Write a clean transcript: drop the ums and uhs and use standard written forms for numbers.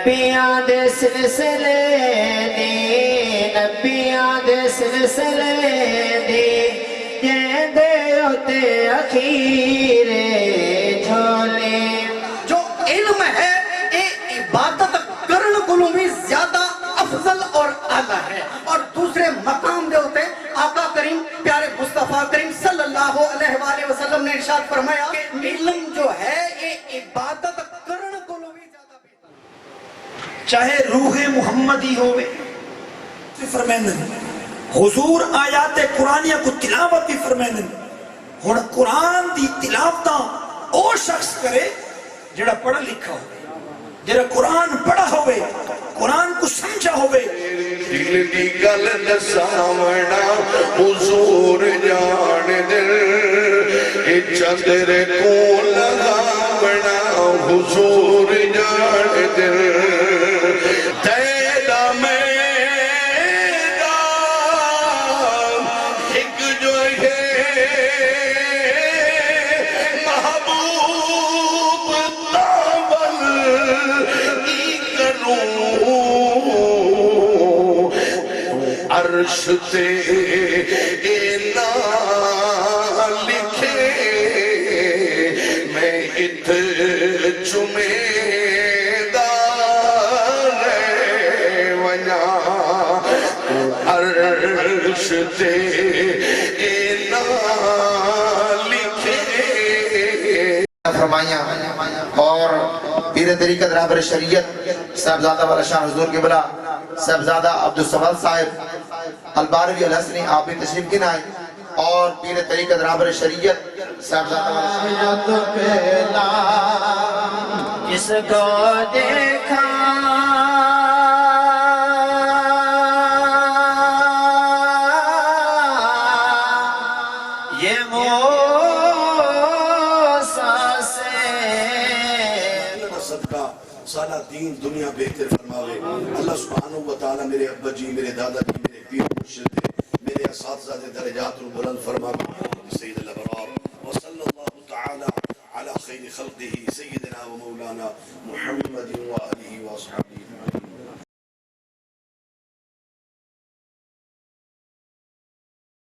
نبیاں دے سلسلے دی نبیاں دے سلسلے دی جیندے ہوتے اخیرے جھولے جو علم ہے اے عبادت کرن کلوں بھی زیادہ افضل اور اعلیٰ ہے، اور دوسرے مقام دے ہوتے آقا کریم پیارے مصطفیٰ کریم صلی اللہ علیہ وآلہ وسلم نے ارشاد فرمایا کہ علم جو ہے یہ عبادت کرن کلوں بھی زیادہ بہتر، چاہے روح محمدی ہوئے فرمیندن، حضور آیات قرآنیہ کو تلاوت بھی فرمیندن۔ ہن قرآن دی تلاوتاں او شخص کرے جڑا پڑھا لکھا ہوئے، جڑا قرآن پڑھا ہوئے، قرآن کو سمجھا ہوئے۔ دل دی گل دساونا حضور جان دل، اے چادر کو لگاونا حضور جان دل، تیرا میدان ایک جو ہے محبوب تاول کی کروں، عرش تے اینا لکھے میں ات چمیدار ونیا، عرش تے اینا لکھے۔ فرمائیاں اور پیر طریقت رہبر شریعت صاحبزادہ والا شاہ حضور قبلہ صاحبزادہ عبدالصمد صاحب الباروی الحسنی آپ بھی تشریف کی نائیں، اور پیر طریقت رہبر شریعت صاحبزادہ والا جس کو دیکھا یہ موسیٰ سے صدقہ سالہ دین دنیا بہتر فرماوے۔ اللہ سبحانہ وتعالی میرے ابا جی، میرے دادا جی، میرے پیر مرشد، میرے اساتذہ درجات بلند فرماوے۔ سید الابرار وصلی اللہ تعالی علی خیر خلقہ سیدنا و مولانا محمد و